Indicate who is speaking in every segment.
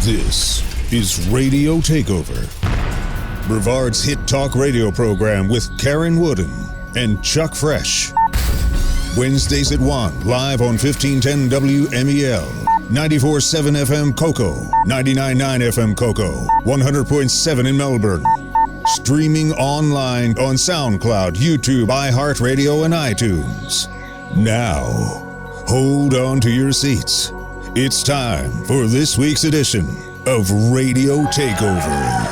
Speaker 1: This is Radio Takeover, Brevard's hit talk radio program with Karen Wooden and Chuck Fresh. Wednesdays at 1, live on 1510 WMEL, 94.7 FM Cocoa, 99.9 FM Cocoa, 100.7 in Melbourne. Streaming online on SoundCloud, YouTube, iHeartRadio, and iTunes. Now, hold on to your seats. It's time for this week's edition of Radio Takeover.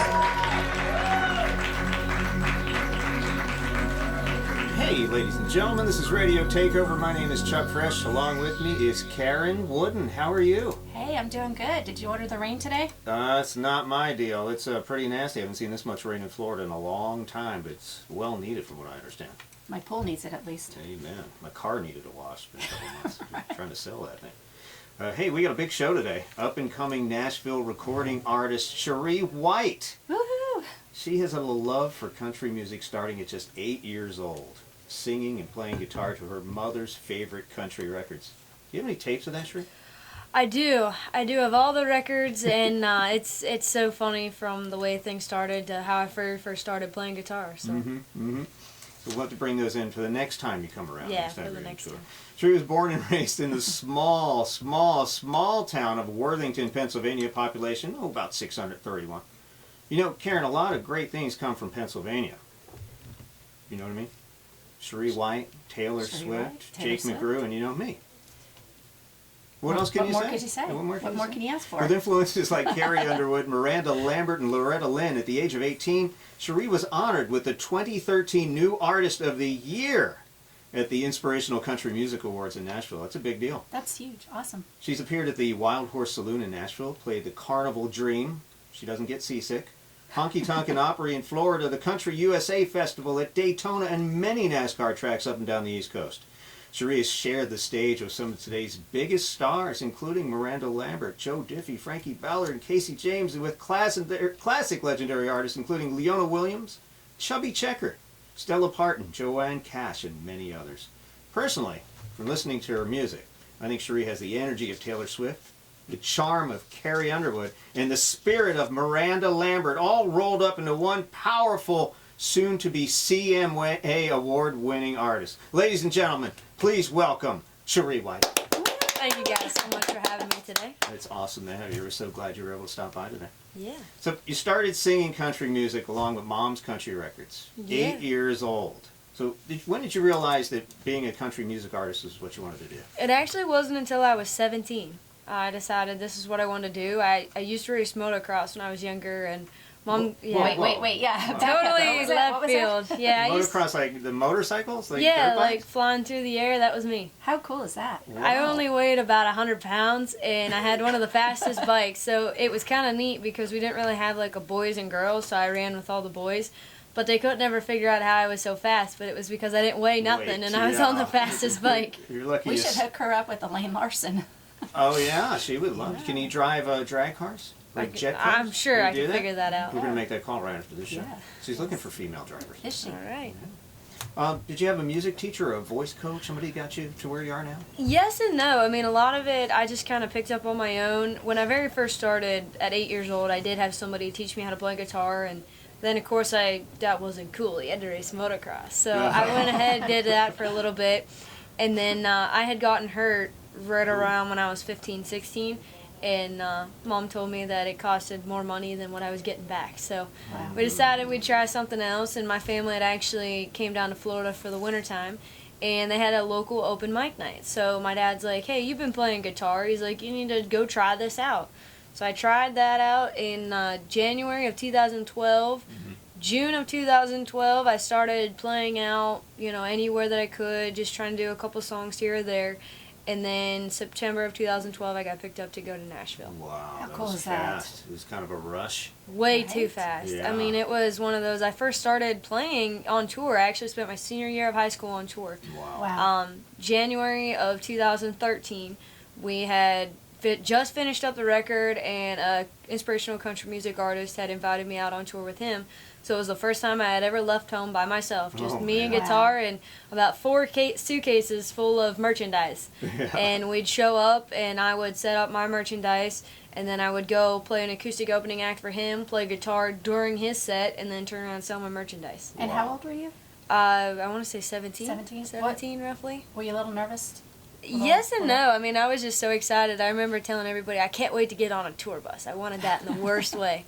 Speaker 2: Hey, ladies and gentlemen, this is Radio Takeover. My name is Chuck Fresh. Along with me is Karen Wooden. How are you?
Speaker 3: Hey, I'm doing good. Did you order the rain today?
Speaker 2: It's not my deal. It's pretty nasty. I haven't seen this much rain in Florida in a long time, but it's well needed from what I understand.
Speaker 3: My pool needs it at least.
Speaker 2: Amen. My car needed a wash for a couple months. I'm trying to sell that thing. Hey, we got a big show today. Up-and-coming Nashville recording artist Sheree White.
Speaker 3: Woohoo!
Speaker 2: She has a love for country music starting at just 8 years old, singing and playing guitar to her mother's favorite country records. Do you have any tapes of that, Sheree?
Speaker 4: I do have all the records, and it's so funny from the way things started to how I first started playing guitar. So.
Speaker 2: So we'll have to bring those in for the next time you come around.
Speaker 4: Yeah, for the next time.
Speaker 2: Sheree was born and raised in the small town of Worthington, Pennsylvania, population, about 631. You know, Karen, a lot of great things come from Pennsylvania. You know what I mean? Sheree White, Taylor Swift, Jake McGrew, and you know me. What else can you say?
Speaker 3: What more could you say? What more can you ask for?
Speaker 2: With influences like Carrie Underwood, Miranda Lambert, and Loretta Lynn, at the age of 18, Sheree was honored with the 2013 New Artist of the Year at the Inspirational Country Music Awards in Nashville. That's a big deal.
Speaker 3: That's huge. Awesome.
Speaker 2: She's appeared at the Wild Horse Saloon in Nashville, played the Carnival Dream. She doesn't get seasick. Honky Tonk and Opry in Florida, the Country USA Festival at Daytona, and many NASCAR tracks up and down the East Coast. Sheree has shared the stage with some of today's biggest stars, including Miranda Lambert, Joe Diffie, Frankie Ballard, and Casey James, and with classic legendary artists including Leona Williams, Chubby Checker, Stella Parton, Joanne Cash, and many others. Personally, from listening to her music, I think Sheree has the energy of Taylor Swift, the charm of Carrie Underwood, and the spirit of Miranda Lambert, all rolled up into one powerful, soon-to-be CMA award-winning artist. Ladies and gentlemen, please welcome Sheree White.
Speaker 4: Thank you guys so much for having me today.
Speaker 2: It's awesome to have you. We're so glad you were able to stop by today.
Speaker 4: Yeah.
Speaker 2: So you started singing country music along with Mom's Country Records.
Speaker 4: Yeah.
Speaker 2: 8 years old. So when did you realize that being a country music artist was what you wanted to do?
Speaker 4: It actually wasn't until I was 17. I decided this is what I wanted to do. I used to race motocross when I was younger, and Mom,
Speaker 3: yeah. Wait, yeah.
Speaker 4: Totally left field. Yeah,
Speaker 2: Motocross, like the motorcycles? Like
Speaker 4: yeah,
Speaker 2: dirt bikes?
Speaker 4: like flying through the air, that was me.
Speaker 3: How cool is that?
Speaker 2: Wow.
Speaker 4: I only weighed about 100 pounds, and I had one of the fastest bikes, so it was kind of neat because we didn't really have like a boys and girls, so I ran with all the boys. But they couldn't ever figure out how I was so fast, but it was because I didn't weigh nothing, and I was on the fastest bike.
Speaker 2: You're lucky.
Speaker 3: We should hook her up with Elaine Larson.
Speaker 2: Oh, yeah, she would love it. Can you drive drag cars? Like jet cars?
Speaker 4: I'm sure I can figure that out.
Speaker 2: We're going to make that call right after this show.
Speaker 3: Yeah.
Speaker 2: She's looking for female drivers.
Speaker 3: Is she?
Speaker 4: All right.
Speaker 2: Did you have a music teacher or a voice coach? Somebody got you to where you are now?
Speaker 4: Yes and no. I mean, a lot of it I just kind of picked up on my own. When I very first started at 8 years old, I did have somebody teach me how to play guitar, and then, of course, that wasn't cool. You had to race motocross. So I went ahead and did that for a little bit, and then I had gotten hurt right around when I was 15, 16, and Mom told me that it costed more money than what I was getting back. So we decided we'd try something else, and my family had actually came down to Florida for the wintertime, and they had a local open mic night. So my dad's like, hey, you've been playing guitar. He's like, you need to go try this out. So I tried that out in January of 2012. June of 2012, I started playing out, anywhere that I could, just trying to do a couple songs here or there. And then September of 2012, I got picked up to go to Nashville.
Speaker 2: Wow,
Speaker 3: How
Speaker 2: that
Speaker 3: cool
Speaker 2: was
Speaker 3: is that?
Speaker 2: fast. It was kind of a rush.
Speaker 4: Way
Speaker 3: Right?
Speaker 4: too fast.
Speaker 2: Yeah.
Speaker 4: I mean, it was one of those, I first started playing on tour. I actually spent my senior year of high school on tour.
Speaker 2: Wow.
Speaker 3: Wow.
Speaker 4: January of 2013, we had just finished up the record, and a inspirational country music artist had invited me out on tour with him. So it was the first time I had ever left home by myself, just me and guitar and about 4 suitcases full of merchandise.
Speaker 2: Yeah.
Speaker 4: And we'd show up, and I would set up my merchandise, and then I would go play an acoustic opening act for him, play guitar during his set, and then turn around and sell my merchandise.
Speaker 3: And how old were you?
Speaker 4: I want to say 17.
Speaker 3: 17?
Speaker 4: 17, roughly.
Speaker 3: Were you a little nervous?
Speaker 4: Yes and no. I mean, I was just so excited. I remember telling everybody, I can't wait to get on a tour bus. I wanted that in the worst way.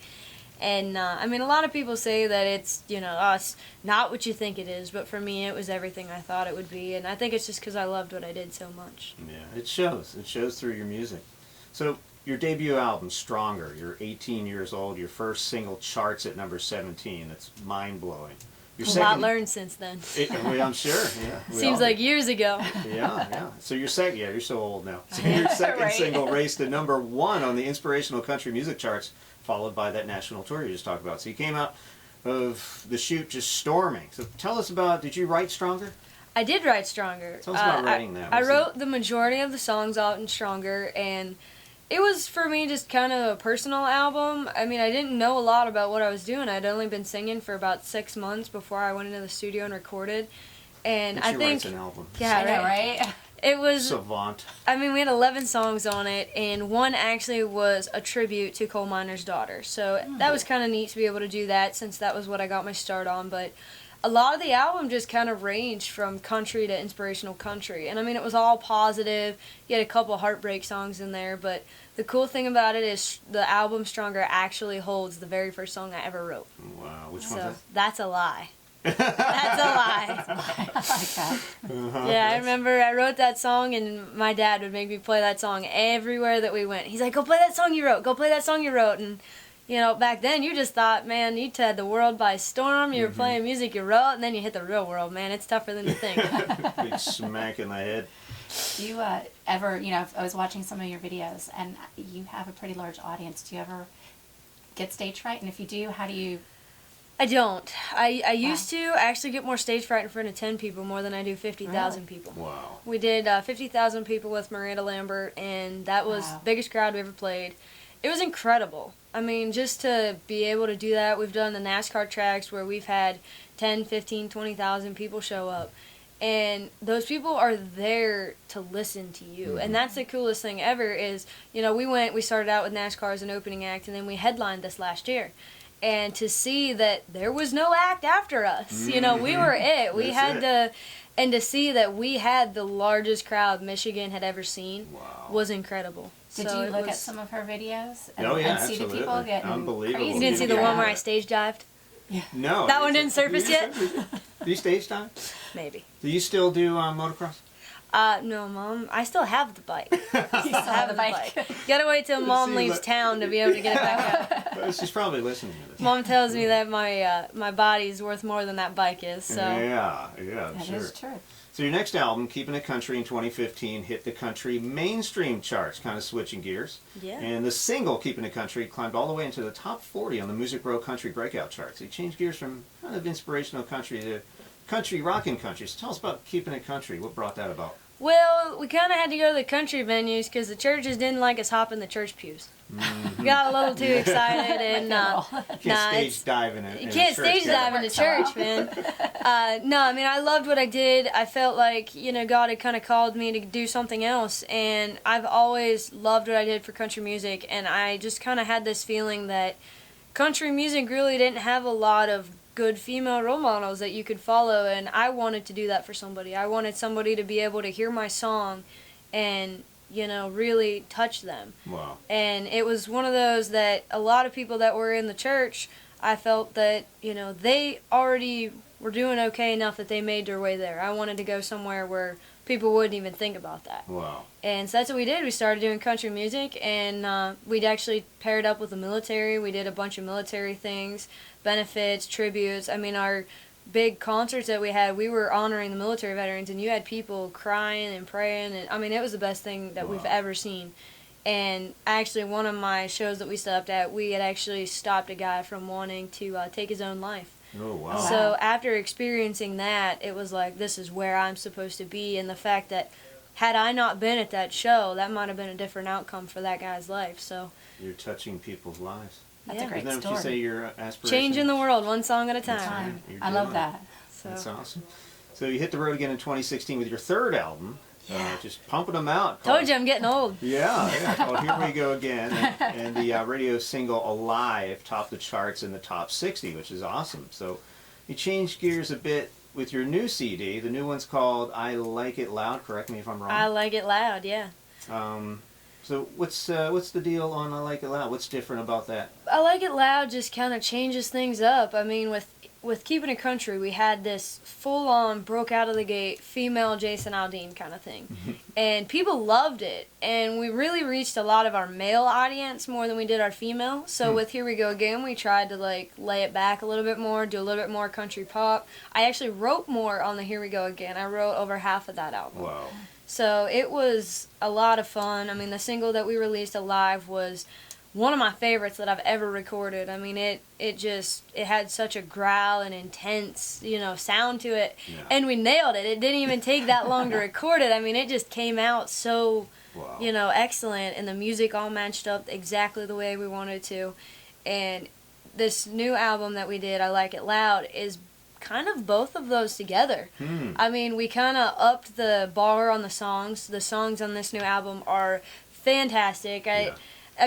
Speaker 4: And, I mean, a lot of people say that it's, it's not what you think it is. But for me, it was everything I thought it would be. And I think it's just because I loved what I did so much.
Speaker 2: Yeah, it shows. It shows through your music. So your debut album, Stronger, you're 18 years old. Your first single charts at number 17. That's mind-blowing. Your
Speaker 4: A lot learned since then.
Speaker 2: I'm sure. Yeah,
Speaker 4: Seems like years ago.
Speaker 2: Yeah. So your second, you're so old now. So your second
Speaker 3: Right.
Speaker 2: single raced to number 1 on the inspirational country music charts, followed by that national tour you just talked about. So you came out of the chute just storming. So tell us about, did you write Stronger?
Speaker 4: I did write Stronger.
Speaker 2: Tell us about writing that.
Speaker 4: I wrote the majority of the songs out in Stronger, and it was, for me, just kind of a personal album. I mean, I didn't know a lot about what I was doing. I'd only been singing for about 6 months before I went into the studio and recorded. And I think,
Speaker 2: writes an album.
Speaker 4: yeah,
Speaker 3: I know, right?
Speaker 4: It was,
Speaker 2: Savant.
Speaker 4: I mean, we had 11 songs on it, and one actually was a tribute to coal miner's daughter. So that was kind of neat to be able to do that, since that was what I got my start on. But a lot of the album just kind of ranged from country to inspirational country. And I mean, it was all positive. You had a couple heartbreak songs in there, but the cool thing about it is the album Stronger actually holds the very first song I ever wrote.
Speaker 2: Wow, which
Speaker 4: So
Speaker 2: one?
Speaker 4: that's a lie. That's a lie.
Speaker 3: I like that.
Speaker 4: Yeah, I remember I wrote that song, and my dad would make me play that song everywhere that we went. He's like, go play that song you wrote. Go play that song you wrote. And, back then you just thought, man, you had the world by storm. You were playing music you wrote, and then you hit the real world, man. It's tougher than you think.
Speaker 2: Big smack in the head.
Speaker 3: Do you ever, I was watching some of your videos, and you have a pretty large audience. Do you ever get stage fright? And if you do, how do you...
Speaker 4: I don't. I used to actually get more stage fright in front of 10 people more than I do 50,000
Speaker 3: Really?
Speaker 4: people.
Speaker 2: Wow.
Speaker 4: We did 50,000 people with Miranda Lambert, and that was the biggest crowd we ever played. It was incredible. I mean, just to be able to do that, we've done the NASCAR tracks where we've had 10, 15, 20,000 people show up. And those people are there to listen to you. And that's the coolest thing ever is, we started out with NASCAR as an opening act, and then we headlined this last year. And to see that there was no act after us, we were it. We had and to see that we had the largest crowd Michigan had ever seen was incredible.
Speaker 3: Did you look at some of her videos and,
Speaker 2: Oh, yeah,
Speaker 3: and see the people
Speaker 2: absolutely.
Speaker 3: getting
Speaker 2: Unbelievable.
Speaker 3: crazy?
Speaker 4: You didn't see the one where I stage dived?
Speaker 2: No.
Speaker 4: That one didn't surface yet?
Speaker 2: Do you stage time?
Speaker 4: Maybe.
Speaker 2: Do you still do motocross?
Speaker 4: No, Mom. I still have the bike.
Speaker 3: You still have the bike.
Speaker 4: You gotta wait till Mom leaves town to be able to get it back out.
Speaker 2: She's probably listening to this.
Speaker 4: Mom tells me that my body's worth more than that bike is, so...
Speaker 2: Yeah,
Speaker 3: That
Speaker 2: sure.
Speaker 3: is true.
Speaker 2: So your next album, Keeping It Country in 2015, hit the country mainstream charts, kind of switching gears.
Speaker 4: Yeah.
Speaker 2: And the single, Keeping It Country, climbed all the way into the top 40 on the Music Row Country Breakout charts. It changed gears from kind of inspirational country to country rockin' country. So tell us about Keeping It Country. What brought that about?
Speaker 4: Well, we kind of had to go to the country venues because the churches didn't like us hopping the church pews. We got a little too excited, and
Speaker 2: Can't stage dive in it.
Speaker 4: you can't stage dive in the church, man. No, I mean, I loved what I did. I felt like, God had kind of called me to do something else, and I've always loved what I did for country music, and I just kind of had this feeling that country music really didn't have a lot of good female role models that you could follow, and I wanted to do that for somebody. I wanted somebody to be able to hear my song and, really touch them.
Speaker 2: Wow.
Speaker 4: And it was one of those that a lot of people that were in the church, I felt that, they already were doing okay enough that they made their way there. I wanted to go somewhere where people wouldn't even think about that.
Speaker 2: Wow.
Speaker 4: And so that's what we did. We started doing country music, and we'd actually paired up with the military. We did a bunch of military things, benefits, tributes. I mean, our big concerts that we had, we were honoring the military veterans, and you had people crying and praying, and I mean, it was the best thing that we've ever seen. And actually, one of my shows that we stopped at, we had actually stopped a guy from wanting to take his own life.
Speaker 2: Oh, wow.
Speaker 4: So after experiencing that, it was like, this is where I'm supposed to be, and the fact that had I not been at that show, that might have been a different outcome for that guy's life. So
Speaker 2: You're touching people's lives.
Speaker 3: That's
Speaker 4: Yeah.
Speaker 3: a great
Speaker 2: Isn't that
Speaker 3: story.
Speaker 2: what you say your aspiration?
Speaker 4: changing the world one song at a
Speaker 2: That's
Speaker 4: time.
Speaker 2: right. You're
Speaker 3: I love
Speaker 2: doing
Speaker 3: that.
Speaker 4: So
Speaker 2: That's awesome. So you hit the road again in 2016 with your third album.
Speaker 3: Yeah.
Speaker 2: Just pumping them out.
Speaker 4: told you I'm getting old.
Speaker 2: Yeah, called Here We Go Again. And the radio single Alive topped the charts in the top 60, which is awesome. So you changed gears a bit with your new CD. The new one's called I Like It Loud. Correct me if I'm wrong.
Speaker 4: I like it loud, yeah.
Speaker 2: So what's the deal on I Like It Loud? What's different about that?
Speaker 4: I Like It Loud just kind of changes things up. I mean, with Keeping It Country, we had this full-on, broke out of the gate, female Jason Aldean kind of thing. And people loved it. And we really reached a lot of our male audience more than we did our female. So with Here We Go Again, we tried to, like, lay it back a little bit more, do a little bit more country pop. I actually wrote more on the Here We Go Again. I wrote over half of that album.
Speaker 2: Wow.
Speaker 4: So it was a lot of fun. I mean, the single that we released, Alive, was one of my favorites that I've ever recorded. I mean, it had such a growl and intense, sound to it.
Speaker 2: Yeah.
Speaker 4: And we nailed it. It didn't even take that long to record it. I mean, it just came out so,
Speaker 2: Wow.
Speaker 4: excellent, and the music all matched up exactly the way we wanted to. And this new album that we did, I Like It Loud, is kind of both of those together. I mean, we kind of upped the bar on the songs. The songs on this new album are fantastic. I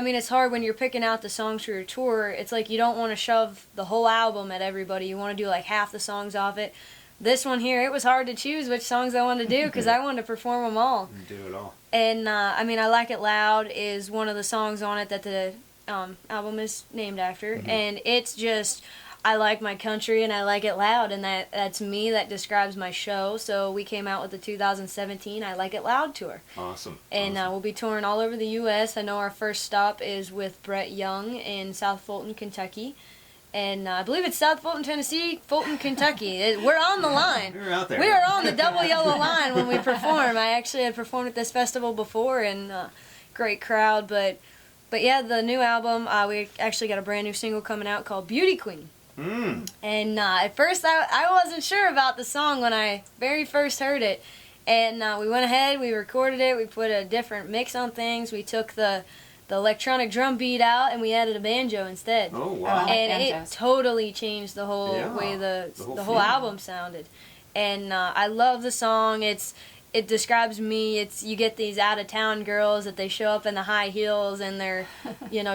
Speaker 4: mean, it's hard when you're picking out the songs for your tour. It's like you don't want to shove the whole album at everybody. You want to do like half the songs off it. This one here, it was hard to choose which songs I wanted to do because I wanted to perform them all.
Speaker 2: Do it all.
Speaker 4: And, I mean, I Like It Loud is one of the songs on it that the album is named after. And it's just, I like my country and I like it loud, and that's me. That describes my show. So we came out with the 2017 I Like It Loud tour.
Speaker 2: Awesome.
Speaker 4: And we'll be touring all over the U.S. I know our first stop is with Brett Young in South Fulton, Kentucky. And I believe it's South Fulton, Tennessee, Fulton, Kentucky. We're on the line.
Speaker 2: You're out there.
Speaker 4: We are on the double yellow line when we perform. I actually had performed at this festival before, and great crowd. But yeah, the new album, we actually got a brand new single coming out called Beauty Queen. And at first I wasn't sure about the song when I very first heard it. And we went ahead, we recorded it, we put a different mix on things. We took the electronic drum beat out and we added a banjo instead.
Speaker 2: Oh,
Speaker 3: I
Speaker 2: wow.
Speaker 3: like
Speaker 4: And
Speaker 3: banjos.
Speaker 4: it totally changed the whole way the
Speaker 2: whole
Speaker 4: whole
Speaker 2: feeling.
Speaker 4: album sounded. And I love the song. It describes me. You get these out of town girls that they show up in the high heels and their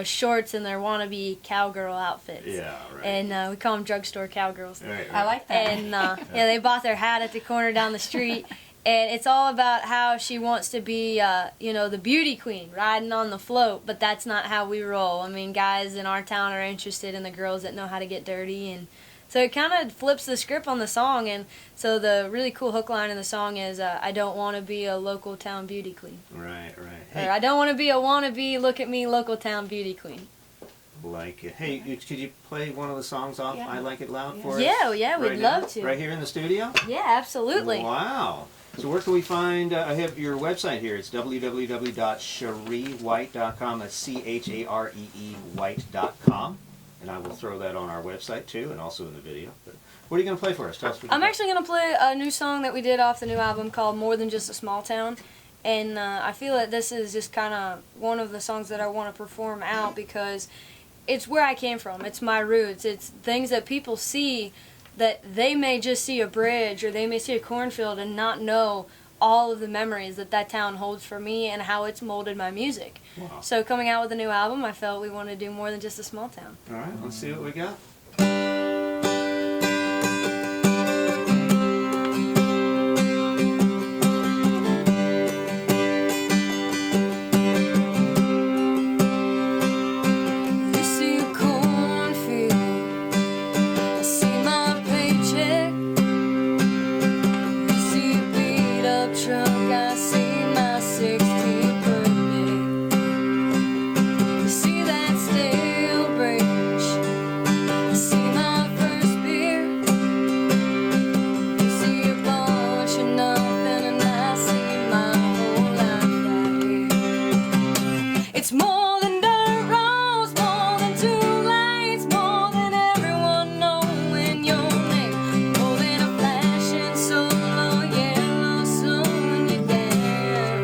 Speaker 4: shorts and their wannabe cowgirl outfits.
Speaker 2: Yeah, right.
Speaker 4: And we call them drugstore cowgirls.
Speaker 2: Right.
Speaker 3: I like that.
Speaker 4: And they bought their hat at the corner down the street. And it's all about how she wants to be, the beauty queen, riding on the float. But that's not how we roll. I mean, guys in our town are interested in the girls that know how to get dirty. And so it kind of flips the script on the song. And so the really cool hook line in the song is, I don't want to be a local town beauty queen.
Speaker 2: Right.
Speaker 4: Or I don't want to be a wannabe, look at me, local town beauty queen.
Speaker 2: Like it. Hey, could you play one of the songs off
Speaker 3: Yeah.
Speaker 2: I Like It Loud for us?
Speaker 4: Yeah, we'd
Speaker 2: right now?
Speaker 4: love to.
Speaker 2: Right here in the studio?
Speaker 4: Yeah, absolutely.
Speaker 2: Wow. So where can we find, I have your website here. It's www.shareewhite.com. That's CHAREE white.com. And I will throw that on our website too, and also in the video. But what are you going to play for us? Tell us what
Speaker 4: I'm actually going to play a new song that we did off the new album called More Than Just a Small Town. And I feel that this is just kind of one of the songs that I want to perform out because it's where I came from. It's my roots. It's things that people see that they may just see a bridge or they may see a cornfield and not know all of the memories that town holds for me and how it's molded my music.
Speaker 2: Wow.
Speaker 4: So coming out with a new album, I felt we wanted to do more than just a small town.
Speaker 2: All right, let's see what we got.
Speaker 4: You see a cornfield, I see my paycheck. You see a beat up truck, I see my 16th birthday. You see that stale bridge, I see my first beer. You see a bunch of nothing, and I see my whole life right here. It's more than dirt roads, more than two lanes, more than everyone knowing your name, more than a flashing solar yellow slowing you down.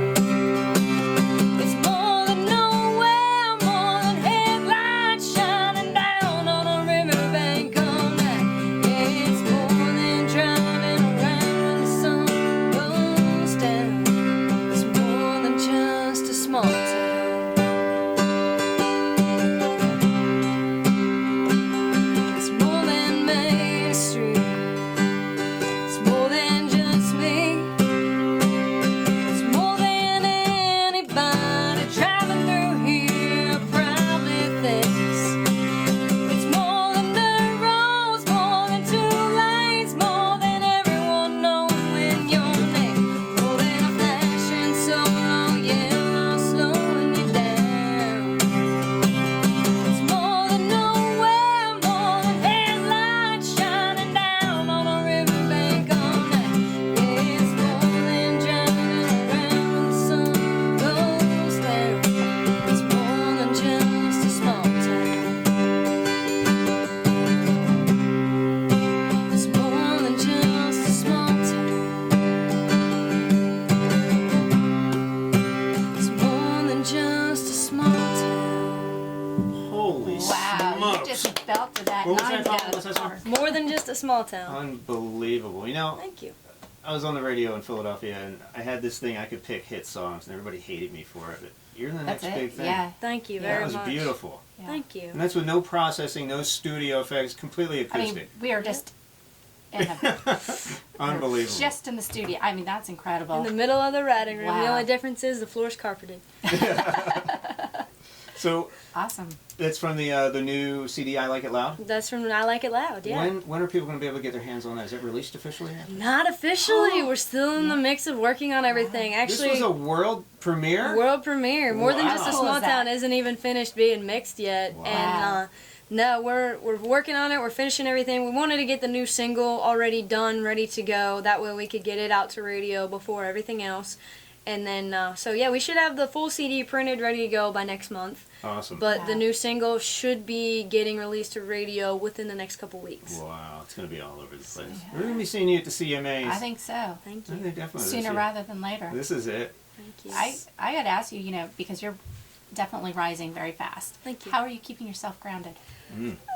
Speaker 3: just belted that.
Speaker 2: What was
Speaker 3: nine
Speaker 2: that song?
Speaker 3: down
Speaker 2: What's that song?
Speaker 3: hard.
Speaker 4: More than just a small town.
Speaker 2: Unbelievable. You know,
Speaker 4: Thank you.
Speaker 2: I was on the radio in Philadelphia, and I had this thing I could pick hit songs, and everybody hated me for it. But you're the next
Speaker 3: That's
Speaker 2: big
Speaker 3: it.
Speaker 2: thing.
Speaker 3: Yeah.
Speaker 4: Thank you
Speaker 3: Yeah.
Speaker 4: very
Speaker 2: That was
Speaker 4: much.
Speaker 2: beautiful.
Speaker 3: Yeah.
Speaker 4: Thank you.
Speaker 2: And that's with no processing, no studio effects, completely
Speaker 3: I
Speaker 2: acoustic.
Speaker 3: mean, we are just in a,
Speaker 2: Unbelievable.
Speaker 3: just in the studio. I mean, that's incredible.
Speaker 4: In the middle of the riding room. The
Speaker 3: Wow.
Speaker 4: only difference is the floor's carpeted.
Speaker 2: So
Speaker 3: Awesome.
Speaker 2: that's from the new CD, I Like It Loud.
Speaker 4: That's from I Like It Loud, yeah.
Speaker 2: When are people going to be able to get their hands on that? Is it released officially yet?
Speaker 4: Not officially. We're still in the mix of working on everything. Actually,
Speaker 2: This was a world premiere?
Speaker 4: world premiere. More than just a
Speaker 2: Wow.
Speaker 3: Cool
Speaker 4: small
Speaker 3: is that?
Speaker 4: town isn't even finished being mixed yet.
Speaker 2: Wow.
Speaker 4: And no, we're working on it. We're finishing everything. We wanted to get the new single already done, ready to go. That way we could get it out to radio before everything else. And then, so yeah, we should have the full CD printed, ready to go by next month.
Speaker 2: Awesome.
Speaker 4: But the
Speaker 3: Wow.
Speaker 4: new single should be getting released to radio within the next couple weeks.
Speaker 2: Wow, it's going to be all over the place.
Speaker 3: Yeah.
Speaker 2: We're going to be seeing you at the CMAs.
Speaker 3: I think so.
Speaker 4: Thank
Speaker 2: I
Speaker 4: you.
Speaker 2: think definitely
Speaker 3: Sooner
Speaker 2: this year.
Speaker 3: rather than later.
Speaker 2: This is it.
Speaker 4: Thank you.
Speaker 3: I got to ask you, because you're definitely rising very fast.
Speaker 4: Thank you.
Speaker 3: How are you keeping yourself grounded?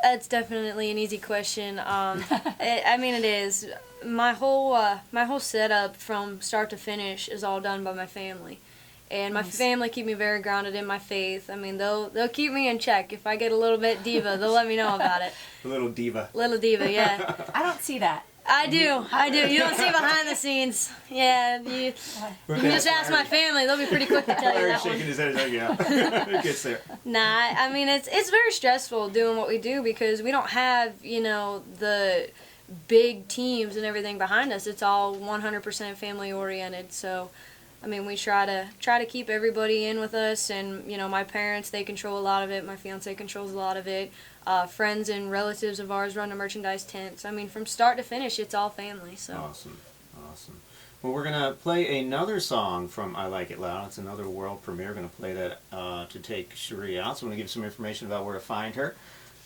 Speaker 4: That's definitely an easy question. I mean, it is. My whole setup from start to finish is all done by my family, and my
Speaker 3: Nice.
Speaker 4: family keep me very grounded in my faith. I mean, they'll keep me in check. If I get a little bit diva, they'll let me know about it.
Speaker 2: A little diva.
Speaker 4: Little diva, yeah.
Speaker 3: I don't see that.
Speaker 4: I do. You don't see behind the scenes. Yeah, you can just ask my family. They'll be pretty quick to tell you
Speaker 2: Larry's
Speaker 4: that
Speaker 2: shaking
Speaker 4: one.
Speaker 2: his head. He's like, yeah. It gets there.
Speaker 4: Nah, I mean it's very stressful doing what we do because we don't have the big teams and everything behind us. It's all 100% family oriented. So, I mean we try to keep everybody in with us, and my parents, they control a lot of it. My fiance controls a lot of it. Friends and relatives of ours run the merchandise tents. I mean from start to finish, it's all family. So.
Speaker 2: Awesome. Well, we're going to play another song from I Like It Loud. It's another world premiere. We're going to play that to take Sheree out. So I'm going to give some information about where to find her.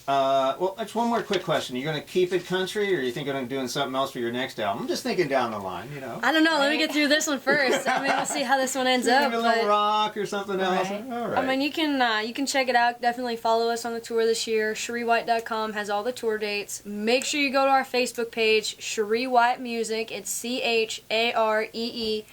Speaker 2: Well, just one more quick question. You're going to keep it country, or you think you're going to doing something else for your next album? I'm just thinking down the line,
Speaker 4: I don't know. Let me get through this one first. I mean, we'll see how this one ends up.
Speaker 2: Maybe a little
Speaker 4: But,
Speaker 2: rock or something else.
Speaker 3: Right.
Speaker 2: All right.
Speaker 4: I mean, you can check it out. Definitely follow us on the tour this year. ShereeWhite.com has all the tour dates. Make sure you go to our Facebook page, Sheree White Music. It's ChareeWhite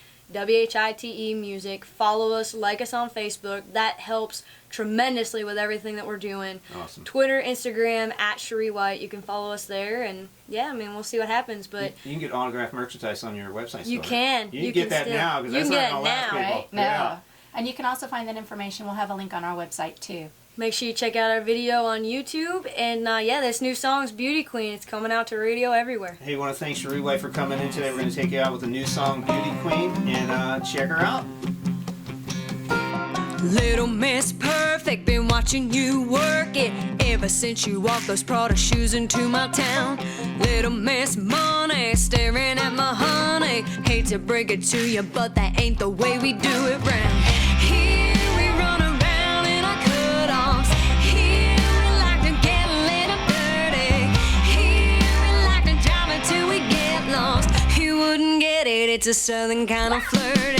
Speaker 4: Music. Follow us, like us on Facebook. That helps tremendously with everything that we're doing.
Speaker 2: Awesome.
Speaker 4: Twitter, Instagram, at Sheree White. You can follow us there, and yeah, I mean, we'll see what happens. But
Speaker 2: You can get autographed merchandise on your website.
Speaker 4: You
Speaker 2: store.
Speaker 4: can.
Speaker 2: You
Speaker 4: You
Speaker 2: can get
Speaker 4: can
Speaker 2: that
Speaker 4: still-
Speaker 2: now because
Speaker 4: you
Speaker 2: that's
Speaker 4: can
Speaker 2: not
Speaker 4: get
Speaker 2: going
Speaker 4: it
Speaker 2: to last
Speaker 4: now.
Speaker 2: people.
Speaker 3: Right? No.
Speaker 2: Yeah.
Speaker 3: And you can also find that information. We'll have a link on our website too.
Speaker 4: make sure you check out our video on YouTube. And yeah, this new song's Beauty Queen. It's coming out to radio everywhere.
Speaker 2: Hey, I want to thank Sheree White for coming in today. We're going to take you out with the new song Beauty Queen, and check her out.
Speaker 5: Little Miss Perfect, been watching you work it ever since you walked those Prada shoes into my town. Little Miss Money, staring at my honey. Hate to break it to you, but that ain't the way we do it round here. We run around in our cut-offs. Here we like to get a little dirty. Here we like to drive until we get lost. You wouldn't get it, it's a southern kind of flirty.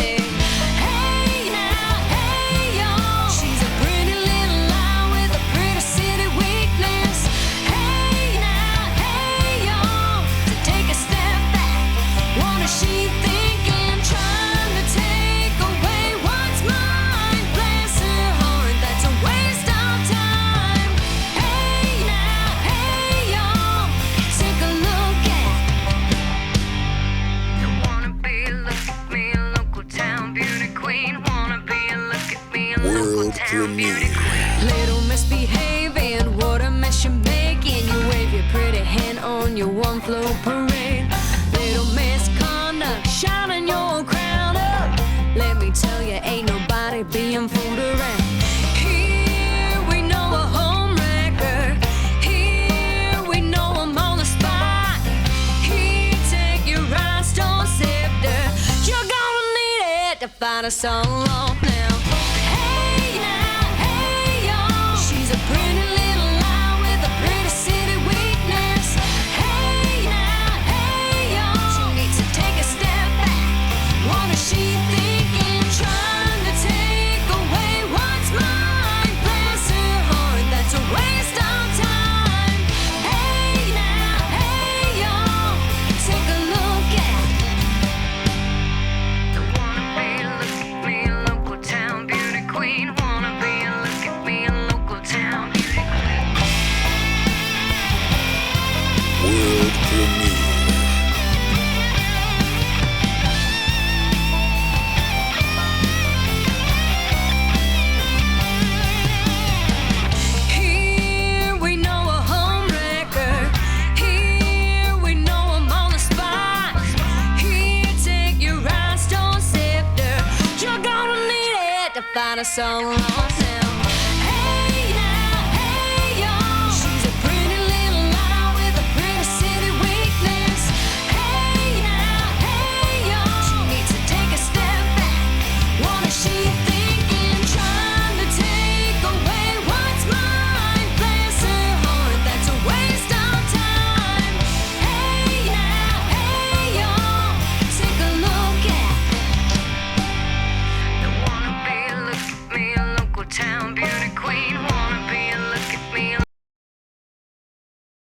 Speaker 5: Little misbehaving, what a mess you're making. You wave your pretty hand on your one floor parade. Little misconduct, shining your crown up. Let me tell you, ain't nobody being fooled around. Here we know a home wrecker. Here we know I'm on the spot. Here, take your rhinestone scepter. You're gonna need it to fight us all off now. Waste of time. so long now. Hey now, hey y'all. She's a pretty little lie with a pretty city weakness. Hey now, hey y'all. She needs to take a step back. What is she thinking? Trying to take away what's mine. Bless her heart, that's a waste of time. Hey now, hey y'all. Take a look at. Don't wanna be a local town beauty.